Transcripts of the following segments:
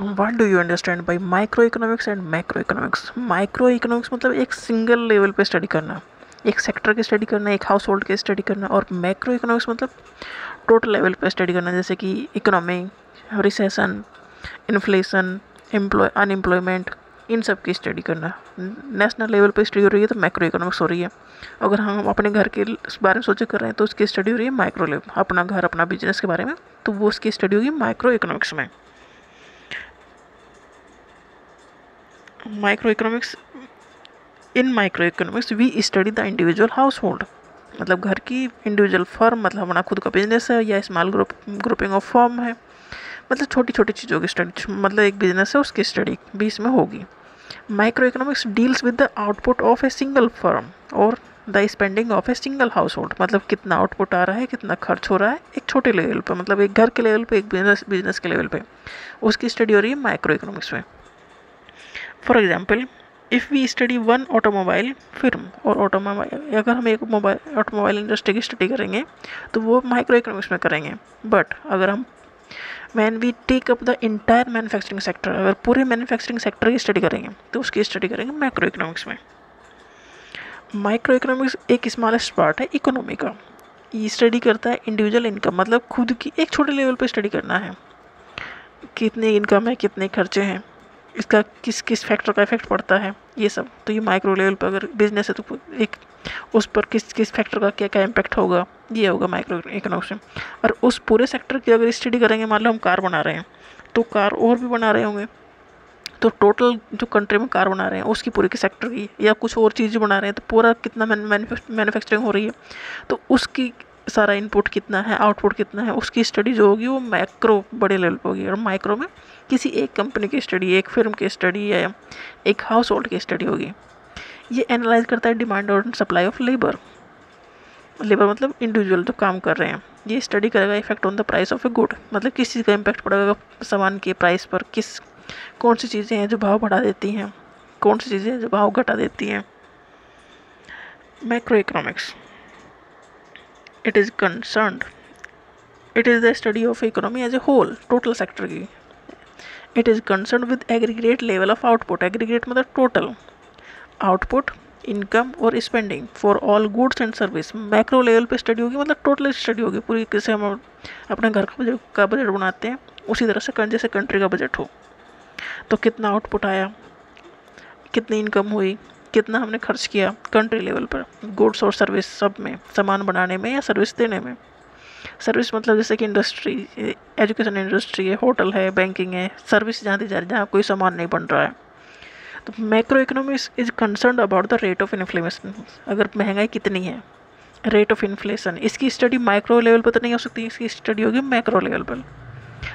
What do you understand by micro economics and macro economics? Micro economics मतलब एक single level पे study करना, एक सेक्टर की स्टडी करना, एक हाउस होल्ड की स्टडी करना। और मैक्रो इकोनॉमिक्स मतलब टोटल लेवल पे स्टडी करना, जैसे कि इकोनॉमी, रिसेशन, इन्फ्लेशन, अनएम्प्लॉयमेंट, इन सब की स्टडी करना। नेशनल लेवल पे स्टडी हो रही है तो मैक्रो इकोनॉमिक्स हो रही है। अगर हम अपने घर के बारे में सोचे कर रहे हैं तो उसकी स्टडी हो रही है माइक्रो लेवल, अपना घर, अपना बिजनेस के बारे में, तो वो उसकी स्टडी होगी माइक्रो इकोनॉमिक्स में। Micro economics we study the individual household, मतलब घर की इंडिविजुअल फर्म, मतलब अपना खुद का बिजनेस है या स्मॉल ग्रुपिंग ऑफ फर्म है, मतलब छोटी छोटी चीज़ों की स्टडी, मतलब एक बिजनेस है उसकी स्टडी भी इसमें होगी। Micro economics deals with the output of a single firm और the spending of a single household, मतलब कितना आउटपुट आ रहा है, कितना खर्च हो रहा है एक छोटे लेवल पर, मतलब एक घर के लेवल पे, एक बिजनेस के लेवल पे, उसकी स्टडी हो रही है माइक्रो इकोनॉमिक्स में। For example, if we study one automobile firm, और ऑटोमोबाइल, अगर हम एक ऑटोमोबाइल इंडस्ट्री की स्टडी करेंगे तो वो माइक्रो इकोनॉमिक्स में करेंगे। बट अगर हम when we take up the entire manufacturing sector, अगर पूरे मैन्युफैक्चरिंग सेक्टर की स्टडी करेंगे तो उसकी स्टडी करेंगे मैक्रो इकोनॉमिक्स में। माइक्रो इकोनॉमिक्स एक स्मॉलेस्ट पार्ट है इकोनॉमी का, ये स्टडी करता है इंडिविजुअल इनकम, मतलब खुद की एक छोटे लेवल पे स्टडी करना है, कितनी इनकम है, कितने खर्चे हैं, इसका किस किस फैक्टर का इफेक्ट पड़ता है, ये सब। तो ये माइक्रो लेवल पर अगर बिजनेस है तो एक उस पर किस किस फैक्टर का क्या क्या इम्पैक्ट होगा, ये होगा माइक्रो इकोनॉमिक्स में। और उस पूरे सेक्टर की अगर स्टडी करेंगे, मान लो हम कार बना रहे हैं तो कार और भी बना रहे होंगे, तो टोटल जो कंट्री में कार बना रहे हैं उसकी पूरी की सेक्टर की, या कुछ और चीज़ बना रहे हैं तो पूरा कितना मैन्युफैक्चरिंग हो रही है, तो उसकी सारा इनपुट कितना है, आउटपुट कितना है, उसकी स्टडी जो होगी वो मैक्रो बड़े लेवल पर होगी। और माइक्रो में किसी एक कंपनी की स्टडी, एक फिर्म की स्टडी या एक हाउस होल्ड की स्टडी होगी। ये एनालाइज करता है डिमांड और सप्लाई ऑफ लेबर, लेबर मतलब इंडिविजुअल जो काम कर रहे हैं। ये स्टडी करेगा effect on the price of a good, मतलब किस चीज़ का इम्पैक्ट पड़ेगा सामान के प्राइस पर, कौन सी चीज़ें हैं जो भाव बढ़ा देती हैं, कौन सी चीज़ें हैं जो भाव घटा देती हैं। Macro economics it is concerned, it is the study of economy as a whole, total sector की। It is concern with aggregate level of output, aggregate मतलब टोटल आउटपुट, इनकम और spending for all goods and service. Macro level पे study होगी, मतलब total study होगी पूरी, कैसे हम अपने घर का बजट बनाते हैं उसी तरह से जैसे कंट्री का बजट हो, तो कितना आउटपुट आया, कितनी इनकम हुई, कितना हमने खर्च किया कंट्री लेवल पर, गुड्स और सर्विस सब में, सामान बनाने में या सर्विस देने में। सर्विस मतलब जैसे कि इंडस्ट्री, एजुकेशन इंडस्ट्री है, होटल है, बैंकिंग है, सर्विस जहाँ दी जा रही है, जहाँ कोई सामान नहीं बन रहा है। तो macro economics is concern about the rate of inflation, अगर महंगाई कितनी है, रेट ऑफ इन्फ्लेशन, इसकी स्टडी माइक्रो लेवल पर तो नहीं हो सकती, इसकी स्टडी होगी मैक्रो लेवल पर।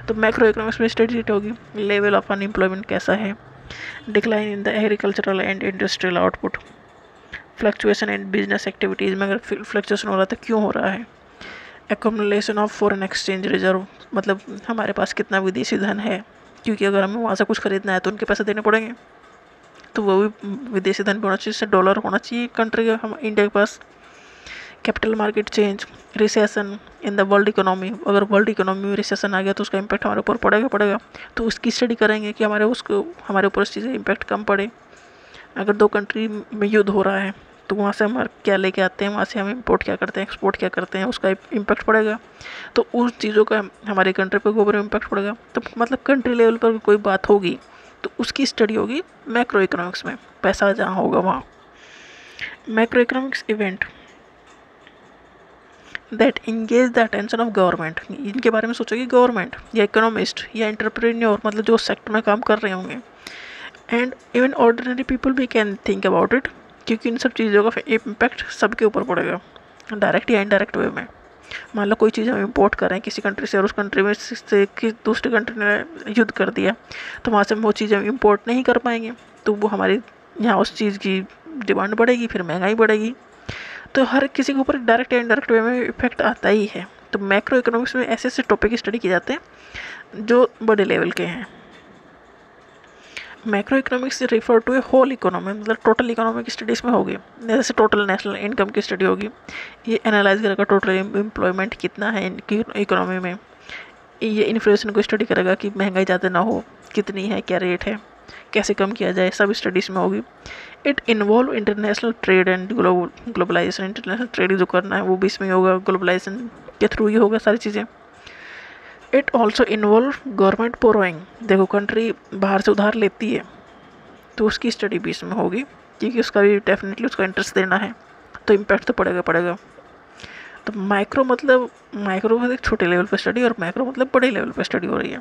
तो मैक्रो इकोनॉमिक्स में स्टडी होगी लेवल ऑफ अनएम्प्लॉयमेंट कैसा है, decline in the agricultural and industrial output, fluctuation in business activities में अगर फ्लक्चुएशन हो रहा है तो क्यों हो रहा है, accumulation of foreign exchange reserve, मतलब हमारे पास कितना विदेशी धन है, क्योंकि अगर हमें वहाँ से कुछ खरीदना है तो उनके पैसे देने पड़ेंगे, तो वो भी विदेशी धन भी होना चाहिए, जैसे डॉलर होना चाहिए कंट्री का, हम इंडिया के पास। Capital market change, recession in the world economy, अगर वर्ल्ड इकोनॉमी में रिसेशन आ गया तो उसका इम्पैक्ट हमारे ऊपर पड़ेगा, तो उसकी स्टडी करेंगे कि हमारे ऊपर उस चीज़ का इम्पैक्ट कम पड़े। अगर दो कंट्री में युद्ध हो रहा है तो वहाँ से हम क्या लेके आते हैं, वहाँ से हम इंपोर्ट क्या करते हैं, एक्सपोर्ट क्या करते हैं, उसका इम्पैक्ट पड़ेगा, तो उस चीज़ों का हमारी कंट्री पर ऊपर इम्पैक्ट पड़ेगा। तो मतलब कंट्री लेवल पर कोई बात होगी तो उसकी स्टडी होगी मैक्रो इकोनॉमिक्स में, पैसा जहाँ होगा वहाँ। Macro economics event that engage the attention of government, इनके बारे में सोचोगे गवर्नमेंट या इकोनॉमिस्ट या एंटरप्रेन्योर, मतलब जो सेक्टर में काम कर रहे होंगे, एंड इवन ऑर्डिनरी पीपल भी कैन थिंक अबाउट इट, क्योंकि इन सब चीज़ों का इम्पैक्ट सबके ऊपर पड़ेगा, डायरेक्ट या इनडायरेक्ट वे में। मान लो कोई चीज़ हम इंपोर्ट कर रहे हैं किसी कंट्री से और उस कंट्री में से दूसरी कंट्री ने युद्ध कर दिया, तो वहाँ से हम वो चीज़ें इंपोर्ट नहीं कर पाएंगे, तो वो हमारी यहाँ उस चीज़ की डिमांड बढ़ेगी, फिर महंगाई बढ़ेगी, तो हर किसी के ऊपर डायरेक्ट या इनडायरेक्ट वे में इफेक्ट आता ही है। तो मैक्रो इकोनॉमिक्स में ऐसे ऐसे टॉपिक स्टडी किए जाते हैं जो बड़े लेवल के हैं। Macro economics refer to a whole economy, मतलब टोटल इकोनॉमिक स्टडीज़ में होगी, जैसे टोटल नेशनल इनकम की स्टडी होगी, ये एनालाइज करेगा टोटल एम्प्लॉयमेंट कितना है इनकी इकोनॉमी में, ये इन्फ्लेशन को स्टडी करेगा कि महंगाई ज़्यादा ना हो, कितनी है, क्या रेट है, कैसे कम किया जाए, सब स्टडीज़ में होगी। It involve international trade and globalisation, international trade जो करना है वो भी इसमें होगा, ग्लोबलाइजेशन के थ्रू ही होगा सारी चीज़ें। It also involve government borrowing, देखो कंट्री बाहर से उधार लेती है तो उसकी स्टडी भी इसमें होगी, क्योंकि उसका भी डेफिनेटली उसका इंटरेस्ट देना है, तो इम्पैक्ट तो पड़ेगा। तो माइक्रो मतलब एक छोटे लेवल पर स्टडी और मैक्रो मतलब बड़े लेवल पर स्टडी हो रही है।